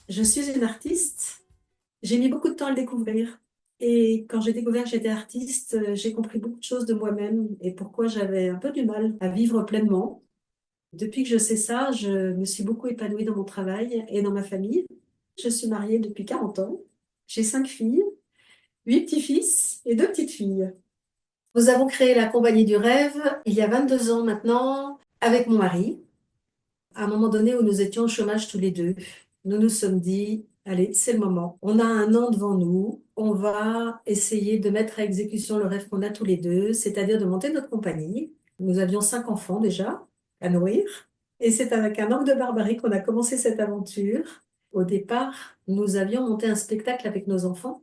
Je suis une artiste. J'ai mis beaucoup de temps à le découvrir. Et quand j'ai découvert que j'étais artiste, j'ai compris beaucoup de choses de moi-même et pourquoi j'avais un peu du mal à vivre pleinement. Depuis que je sais ça, je me suis beaucoup épanouie dans mon travail et dans ma famille. Je suis mariée depuis 40 ans. J'ai 5 filles, 8 petits-fils et 2 petites filles. Nous avons créé la Compagnie du Rêve il y a 22 ans maintenant avec mon mari. À un moment donné où nous étions au chômage tous les deux, nous nous sommes dit, allez, c'est le moment. On a un an devant nous. On va essayer de mettre à exécution le rêve qu'on a tous les deux, c'est-à-dire de monter notre compagnie. Nous avions 5 enfants déjà à nourrir. Et c'est avec un orgue de barbarie qu'on a commencé cette aventure. Au départ, nous avions monté un spectacle avec nos enfants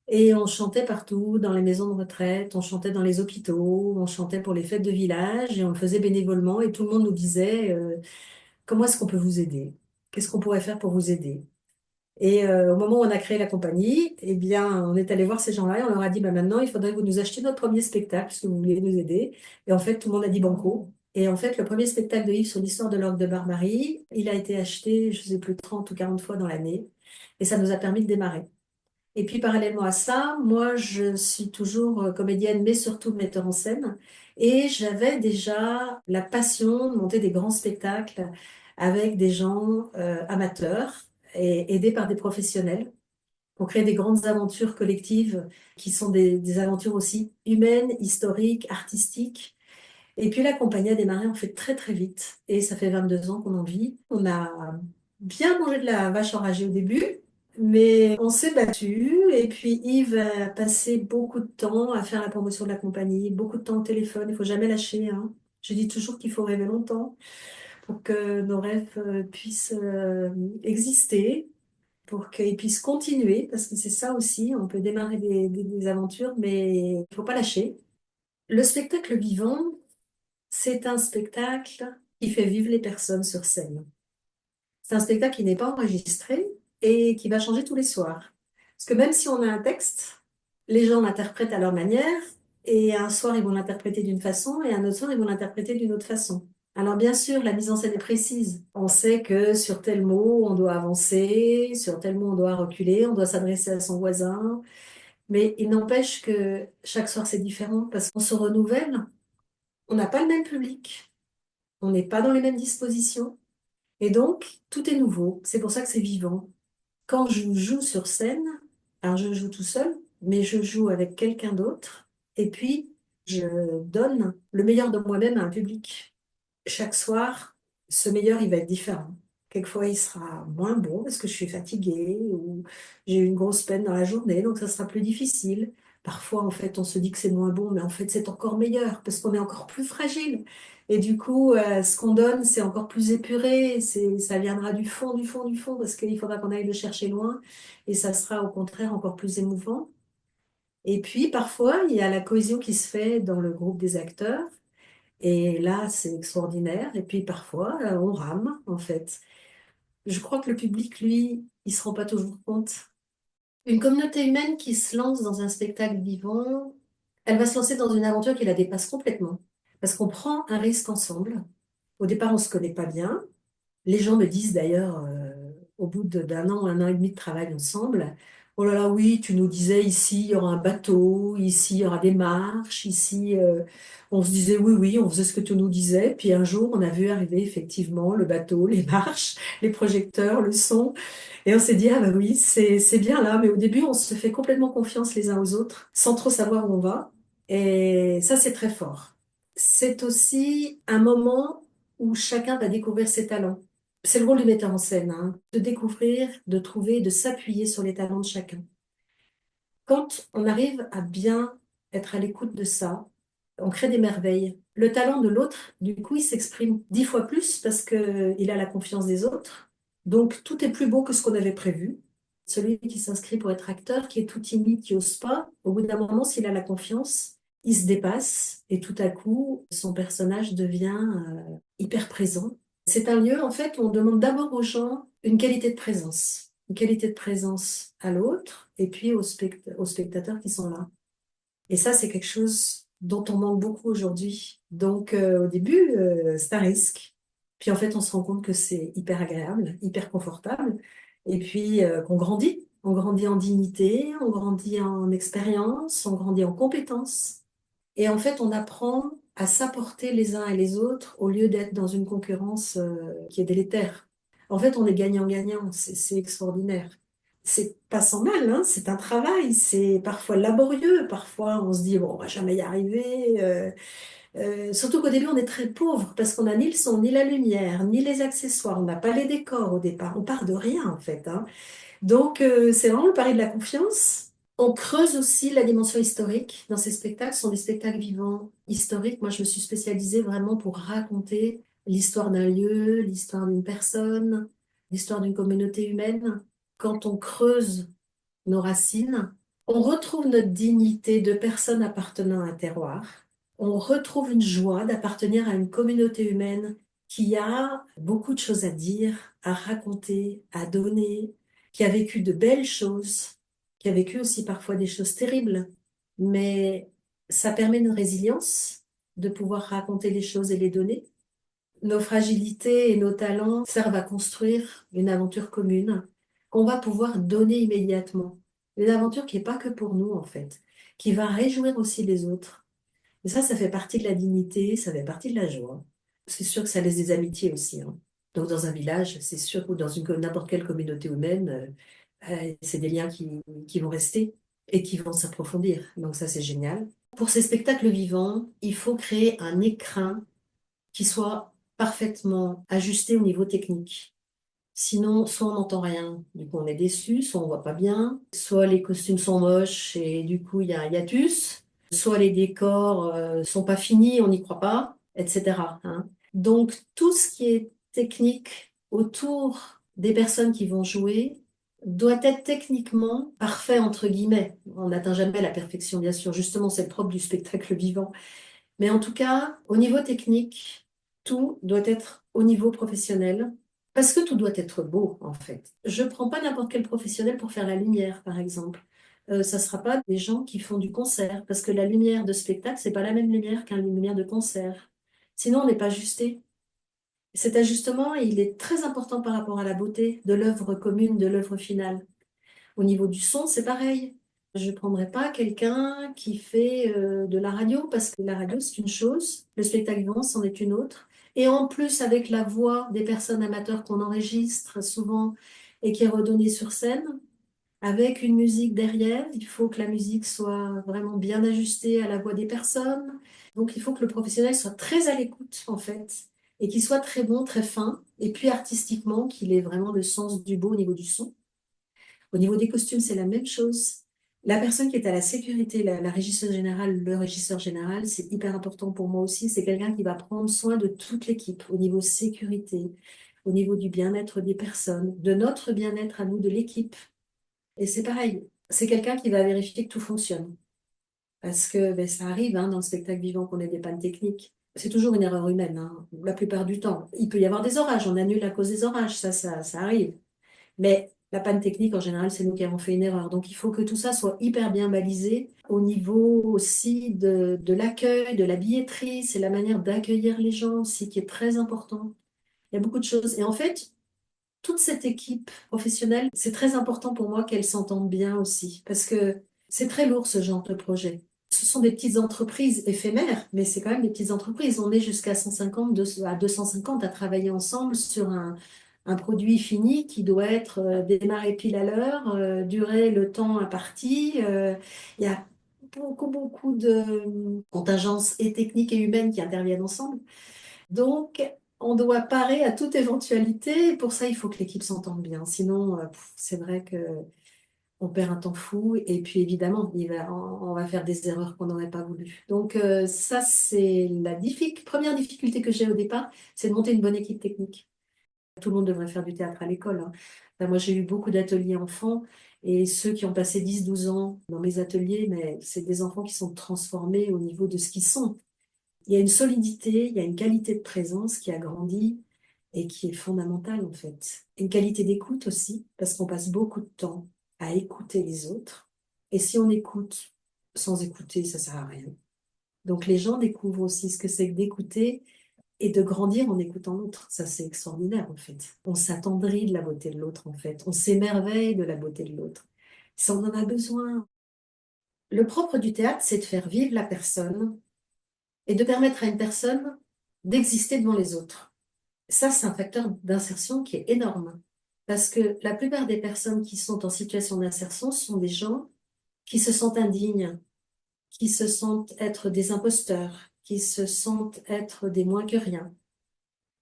et on chantait partout, dans les maisons de retraite, on chantait dans les hôpitaux, on chantait pour les fêtes de village et on le faisait bénévolement et tout le monde nous disait comment est-ce qu'on peut vous aider? Qu'est-ce qu'on pourrait faire pour vous aider? Et au moment où on a créé la compagnie, eh bien, on est allé voir ces gens-là et on leur a dit, bah, maintenant, il faudrait que vous nous achetiez notre premier spectacle, puisque vous voulez nous aider. Et en fait, tout le monde a dit banco. Et en fait, le premier spectacle de Yves sur l'histoire de l'orgue de Barbarie, il a été acheté, je ne sais plus, 30 ou 40 fois dans l'année. Et ça nous a permis de démarrer. Et puis, parallèlement à ça, moi, je suis toujours comédienne, mais surtout metteur en scène. Et j'avais déjà la passion de monter des grands spectacles avec des gens amateurs et aidés par des professionnels pour créer des grandes aventures collectives qui sont des aventures aussi humaines, historiques, artistiques. Et puis, la compagnie a démarré en fait très, très vite. Et ça fait 22 ans qu'on en vit. On a bien mangé de la vache enragée au début. Mais on s'est battu et puis Yves a passé beaucoup de temps à faire la promotion de la compagnie, beaucoup de temps au téléphone, il faut jamais lâcher, hein. Je dis toujours qu'il faut rêver longtemps pour que nos rêves puissent exister, pour qu'ils puissent continuer, parce que c'est ça aussi, on peut démarrer des aventures, mais il faut pas lâcher. Le spectacle vivant, c'est un spectacle qui fait vivre les personnes sur scène. C'est un spectacle qui n'est pas enregistré et qui va changer tous les soirs. Parce que même si on a un texte, les gens l'interprètent à leur manière et un soir ils vont l'interpréter d'une façon et un autre soir ils vont l'interpréter d'une autre façon. Alors bien sûr, la mise en scène est précise. On sait que sur tel mot, on doit avancer, sur tel mot, on doit reculer, on doit s'adresser à son voisin. Mais il n'empêche que chaque soir, c'est différent parce qu'on se renouvelle. On n'a pas le même public. On n'est pas dans les mêmes dispositions. Et donc, tout est nouveau. C'est pour ça que c'est vivant. Quand je joue sur scène, alors je joue tout seul, mais je joue avec quelqu'un d'autre. Et puis, je donne le meilleur de moi-même à un public. Chaque soir, ce meilleur, il va être différent. Quelquefois, il sera moins bon parce que je suis fatiguée ou j'ai eu une grosse peine dans la journée, donc ça sera plus difficile. Parfois, en fait, on se dit que c'est moins bon, mais en fait, c'est encore meilleur parce qu'on est encore plus fragile. Et du coup, ce qu'on donne, c'est encore plus épuré, ça viendra du fond, du fond, du fond, parce qu'il faudra qu'on aille le chercher loin, et ça sera au contraire encore plus émouvant. Et puis, parfois, il y a la cohésion qui se fait dans le groupe des acteurs. Et là, c'est extraordinaire. Et puis parfois, on rame, en fait. Je crois que le public, lui, il se rend pas toujours compte. Une communauté humaine qui se lance dans un spectacle vivant, elle va se lancer dans une aventure qui la dépasse complètement. Parce qu'on prend un risque ensemble. Au départ, on se connaît pas bien. Les gens me disent d'ailleurs, au bout d'un an, un an et demi de travail ensemble, oh là là, oui, tu nous disais ici, il y aura un bateau, ici, il y aura des marches, ici, on se disait oui, oui, on faisait ce que tu nous disais. Puis un jour, on a vu arriver effectivement le bateau, les marches, les projecteurs, le son. Et on s'est dit, ah bah oui, c'est bien là. Mais au début, on se fait complètement confiance les uns aux autres, sans trop savoir où on va. Et ça, c'est très fort. C'est aussi un moment où chacun va découvrir ses talents. C'est le rôle du metteur en scène, hein, de découvrir, de trouver, de s'appuyer sur les talents de chacun. Quand on arrive à bien être à l'écoute de ça, on crée des merveilles. Le talent de l'autre, du coup, il s'exprime 10 fois plus parce qu'il a la confiance des autres. Donc, tout est plus beau que ce qu'on avait prévu. Celui qui s'inscrit pour être acteur, qui est tout timide, qui n'ose pas, au bout d'un moment, s'il a la confiance, il se dépasse et tout à coup, son personnage devient hyper présent. C'est un lieu, en fait, où on demande d'abord aux gens une qualité de présence. Une qualité de présence à l'autre et puis aux spectateurs qui sont là. Et ça, c'est quelque chose dont on manque beaucoup aujourd'hui. Donc, au début, c'est un risque. Puis en fait, on se rend compte que c'est hyper agréable, hyper confortable. et puis qu'on grandit. On grandit en dignité, on grandit en expérience, on grandit en compétences. Et en fait, on apprend à s'apporter les uns et les autres au lieu d'être dans une concurrence qui est délétère. En fait, on est gagnant-gagnant, c'est extraordinaire. C'est pas sans mal, hein, c'est un travail, c'est parfois laborieux, parfois on se dit, bon, on va jamais y arriver. Surtout qu'au début, on est très pauvre parce qu'on n'a ni le son, ni la lumière, ni les accessoires, on n'a pas les décors au départ, on part de rien en fait, hein. Donc, c'est vraiment le pari de la confiance. On creuse aussi la dimension historique dans ces spectacles. Ce sont des spectacles vivants historiques. Moi, je me suis spécialisée vraiment pour raconter l'histoire d'un lieu, l'histoire d'une personne, l'histoire d'une communauté humaine. Quand on creuse nos racines, on retrouve notre dignité de personne appartenant à un terroir. On retrouve une joie d'appartenir à une communauté humaine qui a beaucoup de choses à dire, à raconter, à donner, qui a vécu de belles choses, qui a vécu aussi parfois des choses terribles. Mais ça permet une résilience de pouvoir raconter les choses et les donner. Nos fragilités et nos talents servent à construire une aventure commune qu'on va pouvoir donner immédiatement. Une aventure qui n'est pas que pour nous, en fait, qui va réjouir aussi les autres. Et ça fait partie de la dignité, ça fait partie de la joie. C'est sûr que ça laisse des amitiés aussi, hein. Donc, dans un village, c'est sûr, ou dans n'importe quelle communauté humaine, c'est des liens qui vont rester et qui vont s'approfondir. Donc, ça, c'est génial. Pour ces spectacles vivants, il faut créer un écrin qui soit parfaitement ajusté au niveau technique. Sinon, soit on n'entend rien, du coup on est déçu, soit on voit pas bien, soit les costumes sont moches et du coup il y a un hiatus, soit les décors sont pas finis, on n'y croit pas, etc., hein. Donc tout ce qui est technique autour des personnes qui vont jouer doit être techniquement parfait entre guillemets. On n'atteint jamais la perfection, bien sûr. Justement, c'est le propre du spectacle vivant. Mais en tout cas, au niveau technique, tout doit être au niveau professionnel, parce que tout doit être beau, en fait. Je ne prends pas n'importe quel professionnel pour faire la lumière, par exemple. Ça ne sera pas des gens qui font du concert, parce que la lumière de spectacle, c'est pas la même lumière qu'une lumière de concert. Sinon, on n'est pas ajusté. Cet ajustement, il est très important par rapport à la beauté de l'œuvre commune, de l'œuvre finale. Au niveau du son, c'est pareil. Je ne prendrais pas quelqu'un qui fait de la radio parce que la radio, c'est une chose, le spectacle vivant, c'en est une autre. Et en plus, avec la voix des personnes amateurs qu'on enregistre souvent et qui est redonnée sur scène, avec une musique derrière, il faut que la musique soit vraiment bien ajustée à la voix des personnes. Donc, il faut que le professionnel soit très à l'écoute, en fait, et qu'il soit très bon, très fin, et puis artistiquement, qu'il ait vraiment le sens du beau au niveau du son. Au niveau des costumes, c'est la même chose. La personne qui est à la sécurité, la régisseuse générale, le régisseur général, c'est hyper important pour moi aussi. C'est quelqu'un qui va prendre soin de toute l'équipe au niveau sécurité, au niveau du bien-être des personnes, de notre bien-être à nous, de l'équipe. Et c'est pareil, c'est quelqu'un qui va vérifier que tout fonctionne. Parce que ben, ça arrive hein, dans le spectacle vivant qu'on ait des pannes techniques. C'est toujours une erreur humaine, hein, la plupart du temps. Il peut y avoir des orages, on annule à cause des orages, ça arrive. Mais la panne technique, en général, c'est nous qui avons fait une erreur. Donc, il faut que tout ça soit hyper bien balisé au niveau aussi de l'accueil, de la billetterie. C'est la manière d'accueillir les gens aussi qui est très important. Il y a beaucoup de choses. Et en fait, toute cette équipe professionnelle, c'est très important pour moi qu'elle s'entende bien aussi. Parce que c'est très lourd ce genre de projet. Ce sont des petites entreprises éphémères, mais c'est quand même des petites entreprises. On est jusqu'à 150, à 250 à travailler ensemble sur un produit fini qui doit être démarré pile à l'heure, durer le temps imparti. Il y a beaucoup de contingences et techniques et humaines qui interviennent ensemble. Donc, on doit parer à toute éventualité. Pour ça, il faut que l'équipe s'entende bien. Sinon, c'est vrai que on perd un temps fou et puis évidemment, on va faire des erreurs qu'on n'aurait pas voulu. Donc ça, c'est la première difficulté que j'ai au départ, c'est de monter une bonne équipe technique. Tout le monde devrait faire du théâtre à l'école, hein. Enfin, moi, j'ai eu beaucoup d'ateliers enfants et ceux qui ont passé 10, 12 ans dans mes ateliers, mais c'est des enfants qui sont transformés au niveau de ce qu'ils sont. Il y a une solidité, il y a une qualité de présence qui a grandi et qui est fondamentale en fait. Une qualité d'écoute aussi, parce qu'on passe beaucoup de temps à écouter les autres. Et si on écoute sans écouter, ça sert à rien. Donc les gens découvrent aussi ce que c'est que d'écouter et de grandir en écoutant l'autre. Ça, c'est extraordinaire, en fait. On s'attendrit de la beauté de l'autre, en fait. On s'émerveille de la beauté de l'autre. Ça, on en a besoin. Le propre du théâtre, c'est de faire vivre la personne et de permettre à une personne d'exister devant les autres. Ça, c'est un facteur d'insertion qui est énorme. Parce que la plupart des personnes qui sont en situation d'insertion sont des gens qui se sentent indignes, qui se sentent être des imposteurs, qui se sentent être des moins que rien.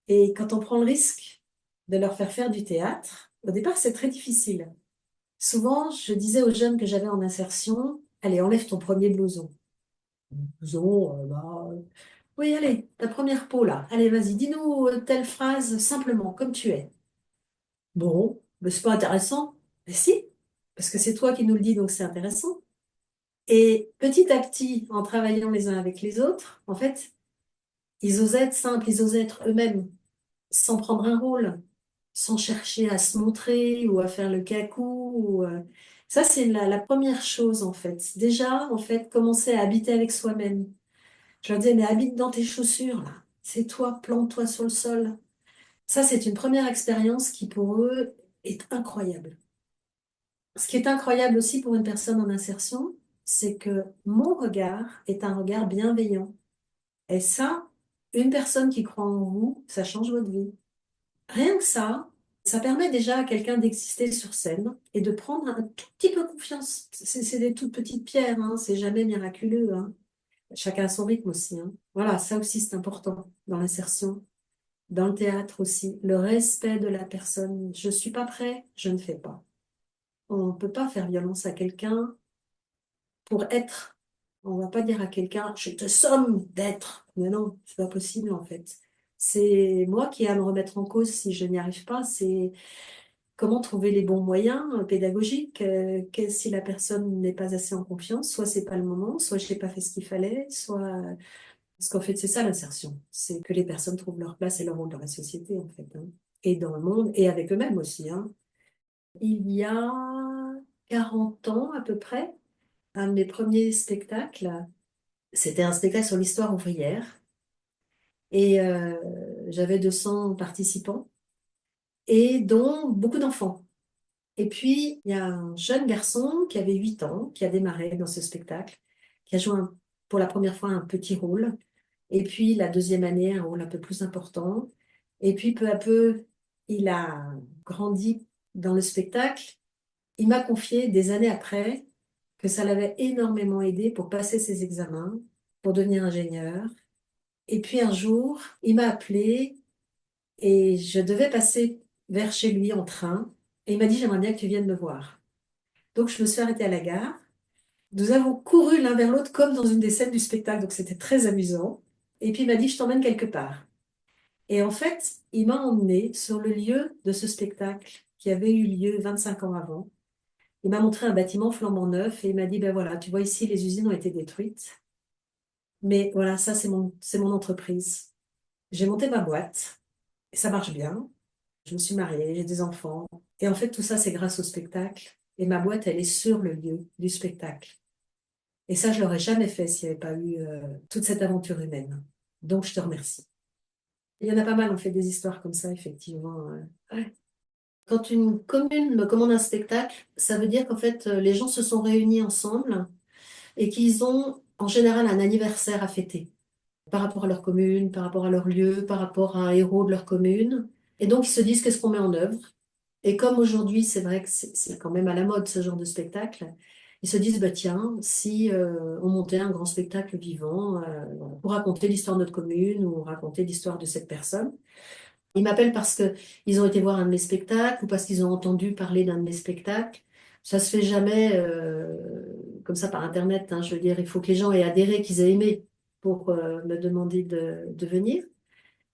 Et quand on prend le risque de leur faire faire du théâtre, au départ, c'est très difficile. Souvent, je disais aux jeunes que j'avais en insertion, allez, enlève ton premier blouson. Blouson, oui, allez, ta première peau là. Allez, vas-y, dis-nous telle phrase simplement, comme tu es. Bon, mais c'est pas intéressant. Mais si, parce que c'est toi qui nous le dis, donc c'est intéressant. Et petit à petit, en travaillant les uns avec les autres, en fait, ils osaient être simples, ils osaient être eux-mêmes, sans prendre un rôle, sans chercher à se montrer ou à faire le cacou. Ça, c'est la première chose, en fait. Déjà, en fait, commencer à habiter avec soi-même. Je leur disais, mais habite dans tes chaussures, là. C'est toi, plante-toi sur le sol. Ça, c'est une première expérience qui, pour eux, est incroyable. Ce qui est incroyable aussi pour une personne en insertion, c'est que mon regard est un regard bienveillant. Et ça, une personne qui croit en vous, ça change votre vie. Rien que ça permet déjà à quelqu'un d'exister sur scène et de prendre un tout petit peu confiance. C'est des toutes petites pierres, hein, c'est jamais miraculeux, hein. Chacun a son rythme aussi, hein. Voilà, ça aussi c'est important dans l'insertion, dans le théâtre aussi. Le respect de la personne. Je suis pas prêt, je ne fais pas. On ne peut pas faire violence à quelqu'un pour être. On va pas dire à quelqu'un, je te somme d'être. Mais non, c'est pas possible en fait. C'est moi qui ai à me remettre en cause si je n'y arrive pas. C'est comment trouver les bons moyens pédagogiques. Si la personne n'est pas assez en confiance, soit c'est pas le moment, soit je n'ai pas fait ce qu'il fallait, soit parce qu'en fait c'est ça l'insertion. C'est que les personnes trouvent leur place et leur rôle dans la société en fait, hein. Et dans le monde et avec eux-mêmes aussi, hein. Il y a 40 ans à peu près, un de mes premiers spectacles, c'était un spectacle sur l'histoire ouvrière et j'avais 200 participants et dont beaucoup d'enfants. Et puis, il y a un jeune garçon qui avait 8 ans, qui a démarré dans ce spectacle, qui a joué pour la première fois un petit rôle, et puis la deuxième année, un rôle un peu plus important. Et puis, peu à peu, il a grandi dans le spectacle. Il m'a confié des années après que ça l'avait énormément aidé pour passer ses examens, pour devenir ingénieur. Et puis un jour, il m'a appelé et je devais passer vers chez lui en train. Et il m'a dit, j'aimerais bien que tu viennes me voir. Donc je me suis arrêtée à la gare. Nous avons couru l'un vers l'autre comme dans une des scènes du spectacle, donc c'était très amusant. Et puis il m'a dit, je t'emmène quelque part. Et en fait, il m'a emmené sur le lieu de ce spectacle qui avait eu lieu 25 ans avant. Il m'a montré un bâtiment flambant neuf et il m'a dit, ben voilà, tu vois ici, les usines ont été détruites. Mais voilà, ça, c'est mon entreprise. J'ai monté ma boîte et ça marche bien. Je me suis mariée, j'ai des enfants. Et en fait, tout ça, c'est grâce au spectacle. Et ma boîte, elle est sur le lieu du spectacle. Et ça, je l'aurais jamais fait s'il n'y avait pas eu toute cette aventure humaine. Donc, je te remercie. Il y en a pas mal, on fait des histoires comme ça, effectivement. Ouais. Quand une commune me commande un spectacle, ça veut dire qu'en fait, les gens se sont réunis ensemble et qu'ils ont en général un anniversaire à fêter par rapport à leur commune, par rapport à leur lieu, par rapport à un héros de leur commune. Et donc, ils se disent qu'est-ce qu'on met en œuvre. Et comme aujourd'hui, c'est vrai que c'est quand même à la mode ce genre de spectacle, ils se disent, bah tiens, si on montait un grand spectacle vivant voilà, pour raconter l'histoire de notre commune ou raconter l'histoire de cette personne. Ils m'appellent parce que ils ont été voir un de mes spectacles ou parce qu'ils ont entendu parler d'un de mes spectacles. Ça se fait jamais comme ça par Internet, hein. Je veux dire, il faut que les gens aient adhéré, qu'ils aient aimé pour me demander de venir.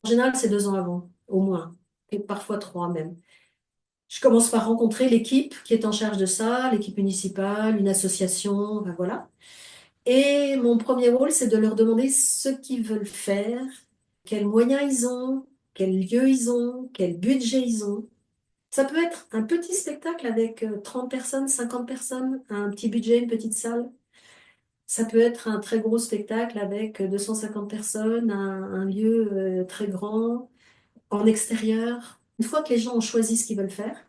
En général, c'est 2 ans avant, au moins, et parfois 3 même. Je commence par rencontrer l'équipe qui est en charge de ça, l'équipe municipale, une association, enfin, voilà. Et mon premier rôle, c'est de leur demander ce qu'ils veulent faire, quels moyens ils ont, quel lieu ils ont, quel budget ils ont. Ça peut être un petit spectacle avec 30 personnes, 50 personnes, un petit budget, une petite salle. Ça peut être un très gros spectacle avec 250 personnes, un lieu très grand, en extérieur. Une fois que les gens ont choisi ce qu'ils veulent faire,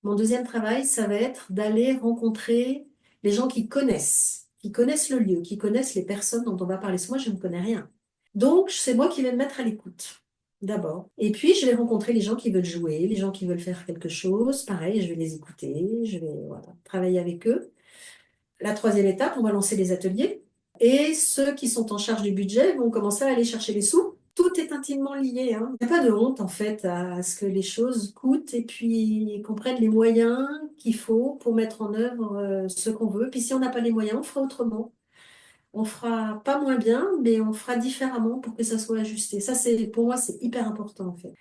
mon deuxième travail, ça va être d'aller rencontrer les gens qui connaissent le lieu, qui connaissent les personnes dont on va parler. Parce que moi, je ne connais rien. Donc, c'est moi qui vais me mettre à l'écoute, d'abord. Et puis, je vais rencontrer les gens qui veulent jouer, les gens qui veulent faire quelque chose. Pareil, je vais les écouter, je vais voilà, travailler avec eux. La troisième étape, on va lancer les ateliers. Et ceux qui sont en charge du budget vont commencer à aller chercher les sous. Tout est intimement lié, hein. Il n'y a pas de honte, en fait, à ce que les choses coûtent et puis qu'on prenne les moyens qu'il faut pour mettre en œuvre ce qu'on veut. Puis si on n'a pas les moyens, on fera autrement. On fera pas moins bien, mais on fera différemment pour que ça soit ajusté. Ça, c'est, pour moi, c'est hyper important, en fait.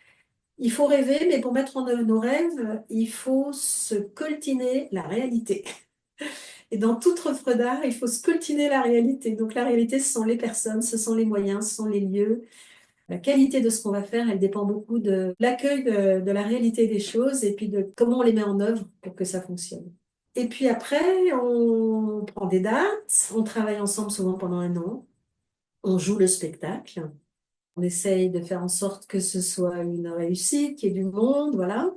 Il faut rêver, mais pour mettre en œuvre nos rêves, il faut se coltiner la réalité. Et dans toute œuvre d'art, il faut scoltiner la réalité. Donc la réalité, ce sont les personnes, ce sont les moyens, ce sont les lieux. La qualité de ce qu'on va faire, elle dépend beaucoup de l'accueil de la réalité des choses et puis de comment on les met en œuvre pour que ça fonctionne. Et puis après, on prend des dates, on travaille ensemble souvent pendant un an, on joue le spectacle, on essaye de faire en sorte que ce soit une réussite, qu'il y ait du monde, voilà.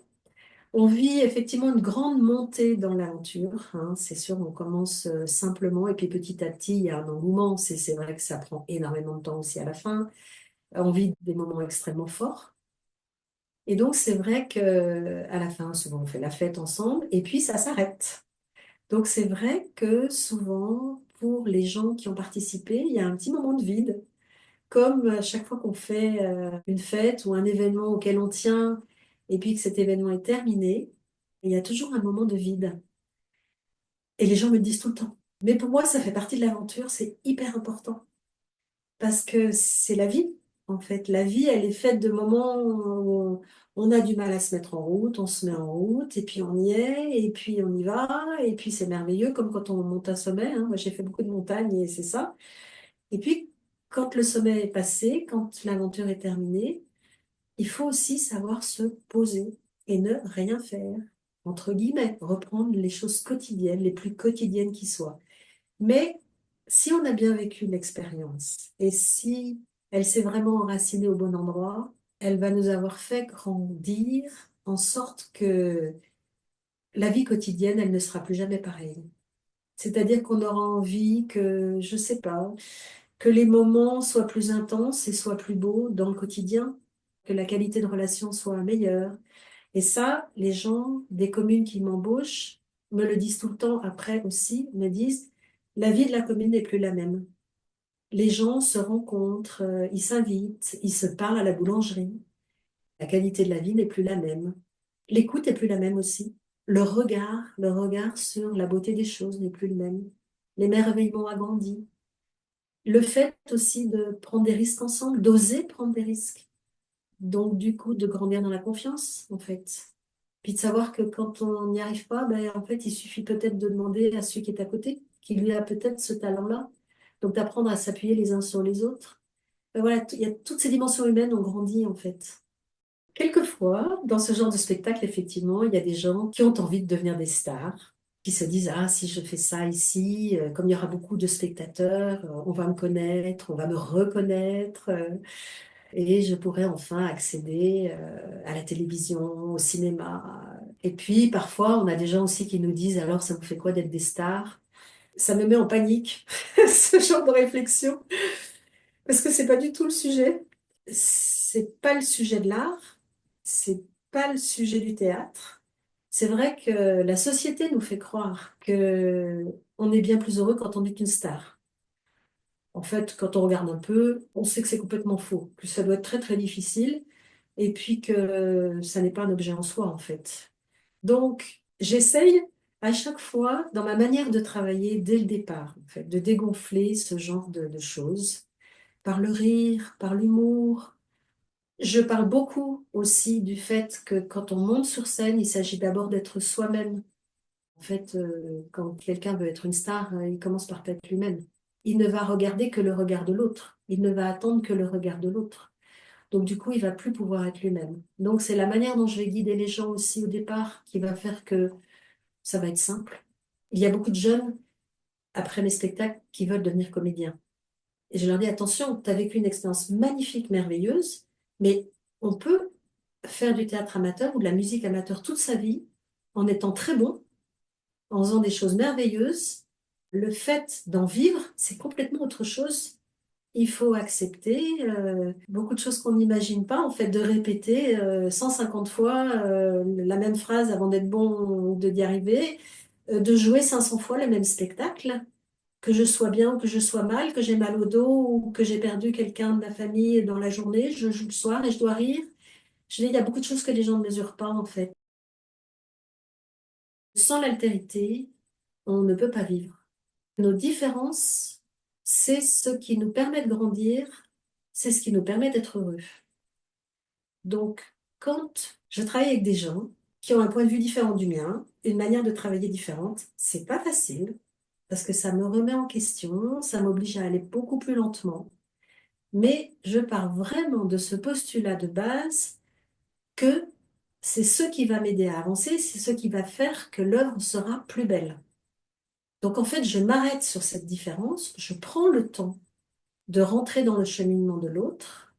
On vit effectivement une grande montée dans l'aventure, hein, c'est sûr, on commence simplement et puis petit à petit, il y a un engouement. C'est vrai que ça prend énormément de temps aussi à la fin. On vit des moments extrêmement forts. Et donc, c'est vrai que à la fin, souvent, on fait la fête ensemble et puis ça s'arrête. Donc, c'est vrai que souvent, pour les gens qui ont participé, il y a un petit moment de vide, comme à chaque fois qu'on fait une fête ou un événement auquel on tient et puis que cet événement est terminé, il y a toujours un moment de vide. Et les gens me le disent tout le temps. Mais pour moi, ça fait partie de l'aventure, c'est hyper important. Parce que c'est la vie, en fait. La vie, elle est faite de moments où on a du mal à se mettre en route, on se met en route, et puis on y est, et puis on y va, et puis c'est merveilleux, comme quand on monte un sommet, hein. Moi, j'ai fait beaucoup de montagnes, et c'est ça. Et puis, quand le sommet est passé, quand l'aventure est terminée, il faut aussi savoir se poser et ne rien faire. Entre guillemets, reprendre les choses quotidiennes, les plus quotidiennes qui soient. Mais si on a bien vécu l'expérience et si elle s'est vraiment enracinée au bon endroit, elle va nous avoir fait grandir en sorte que la vie quotidienne, elle ne sera plus jamais pareille. C'est-à-dire qu'on aura envie que, je sais pas, que les moments soient plus intenses et soient plus beaux dans le quotidien, que la qualité de relation soit meilleure. Et ça, les gens des communes qui m'embauchent me le disent tout le temps après aussi, me disent, la vie de la commune n'est plus la même. Les gens se rencontrent, ils s'invitent, ils se parlent à la boulangerie. La qualité de la vie n'est plus la même. L'écoute n'est plus la même aussi. Le regard sur la beauté des choses n'est plus le même. L'émerveillement a grandi. Le fait aussi de prendre des risques ensemble, d'oser prendre des risques. Donc, du coup, de grandir dans la confiance, en fait. Puis de savoir que quand on n'y arrive pas, ben, en fait, il suffit peut-être de demander à celui qui est à côté, qui lui a peut-être ce talent-là. Donc, d'apprendre à s'appuyer les uns sur les autres. Ben voilà, il y a toutes ces dimensions humaines ont grandi, en fait. Quelquefois, dans ce genre de spectacle, effectivement, il y a des gens qui ont envie de devenir des stars, qui se disent, ah, si je fais ça ici, comme il y aura beaucoup de spectateurs, on va me connaître, on va me reconnaître. Et je pourrais enfin accéder à la télévision, au cinéma. Et puis, parfois, on a des gens aussi qui nous disent, alors, ça vous fait quoi d'être des stars? Ça me met en panique, ce genre de réflexion, parce que c'est pas du tout le sujet. C'est pas le sujet de l'art, c'est pas le sujet du théâtre. C'est vrai que la société nous fait croire que on est bien plus heureux quand on est une star. En fait, quand on regarde un peu, on sait que c'est complètement faux, que ça doit être très très difficile et puis que ça n'est pas un objet en soi en fait. Donc, j'essaye à chaque fois, dans ma manière de travailler dès le départ, en fait, de dégonfler ce genre de choses par le rire, par l'humour. Je parle beaucoup aussi du fait que quand on monte sur scène, il s'agit d'abord d'être soi-même. En fait, quand quelqu'un veut être une star, il commence par être lui-même. Il ne va regarder que le regard de l'autre. Il ne va attendre que le regard de l'autre. Donc, du coup, il va plus pouvoir être lui-même. Donc, c'est la manière dont je vais guider les gens aussi au départ qui va faire que ça va être simple. Il y a beaucoup de jeunes après mes spectacles qui veulent devenir comédiens. Et je leur dis, attention, tu as vécu une expérience magnifique, merveilleuse, mais on peut faire du théâtre amateur ou de la musique amateur toute sa vie en étant très bon, en faisant des choses merveilleuses. Le fait d'en vivre, c'est complètement autre chose. Il faut accepter beaucoup de choses qu'on n'imagine pas, en fait, de répéter 150 fois la même phrase avant d'être bon ou d'y arriver, de jouer 500 fois le même spectacle, que je sois bien ou que je sois mal, que j'ai mal au dos ou que j'ai perdu quelqu'un de ma famille dans la journée, je joue le soir et je dois rire. Je dis, il y a beaucoup de choses que les gens ne mesurent pas, en fait. Sans l'altérité, on ne peut pas vivre. Nos différences, c'est ce qui nous permet de grandir, c'est ce qui nous permet d'être heureux. Donc, quand je travaille avec des gens qui ont un point de vue différent du mien, une manière de travailler différente, c'est pas facile parce que ça me remet en question, ça m'oblige à aller beaucoup plus lentement. Mais je pars vraiment de ce postulat de base que c'est ce qui va m'aider à avancer, c'est ce qui va faire que l'œuvre sera plus belle. Donc en fait, je m'arrête sur cette différence, je prends le temps de rentrer dans le cheminement de l'autre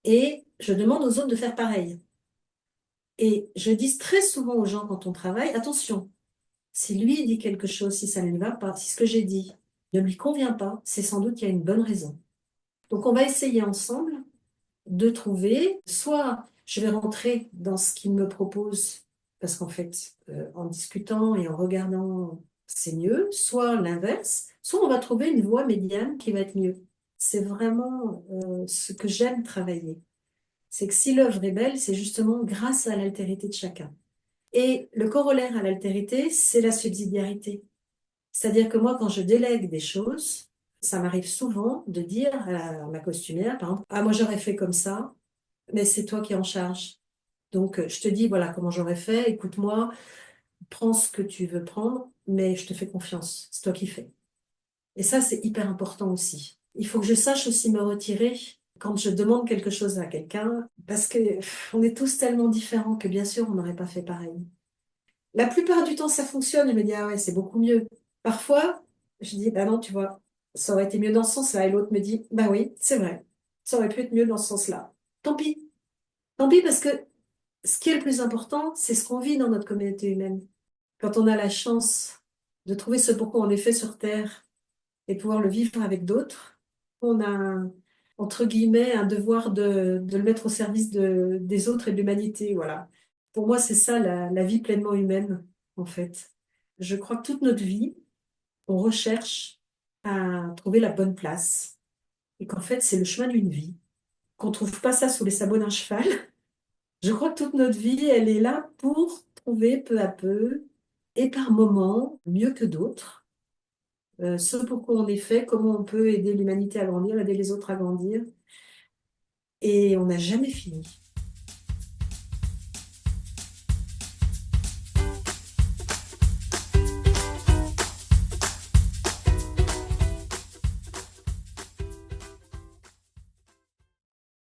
et je demande aux autres de faire pareil. Et je dis très souvent aux gens quand on travaille, attention, si lui dit quelque chose, si ça ne lui va pas, si ce que j'ai dit ne lui convient pas, c'est sans doute qu'il y a une bonne raison. Donc on va essayer ensemble de trouver, soit je vais rentrer dans ce qu'il me propose, parce qu'en fait, en discutant et en regardant, c'est mieux, soit l'inverse, soit on va trouver une voie médiane qui va être mieux. C'est vraiment ce que j'aime travailler. C'est que si l'œuvre est belle, c'est justement grâce à l'altérité de chacun. Et le corollaire à l'altérité, c'est la subsidiarité. C'est-à-dire que moi, quand je délègue des choses, ça m'arrive souvent de dire à ma costumière, par exemple, ah, moi j'aurais fait comme ça, mais c'est toi qui es en charge. Donc, je te dis, voilà comment j'aurais fait, écoute-moi, prends ce que tu veux prendre, mais je te fais confiance, c'est toi qui fais. Et ça, c'est hyper important aussi. Il faut que je sache aussi me retirer quand je demande quelque chose à quelqu'un, parce que on est tous tellement différents que bien sûr, on n'aurait pas fait pareil. La plupart du temps, ça fonctionne. Je me dis, ah ouais, c'est beaucoup mieux. Parfois, je dis, bah non, tu vois, ça aurait été mieux dans ce sens-là. Et l'autre me dit, bah oui, c'est vrai, ça aurait pu être mieux dans ce sens-là. Tant pis. Tant pis parce que ce qui est le plus important, c'est ce qu'on vit dans notre communauté humaine. Quand on a la chance de trouver ce pourquoi on est fait sur Terre et pouvoir le vivre avec d'autres, on a, entre guillemets, un devoir de le mettre au service des autres et de l'humanité. Voilà. Pour moi, c'est ça la vie pleinement humaine, en fait. Je crois que toute notre vie, on recherche à trouver la bonne place et qu'en fait, c'est le chemin d'une vie, qu'on trouve pas ça sous les sabots d'un cheval. Je crois que toute notre vie, elle est là pour trouver peu à peu et par moments, mieux que d'autres, ce pourquoi on est fait, comment on peut aider l'humanité à grandir, aider les autres à grandir. Et on n'a jamais fini.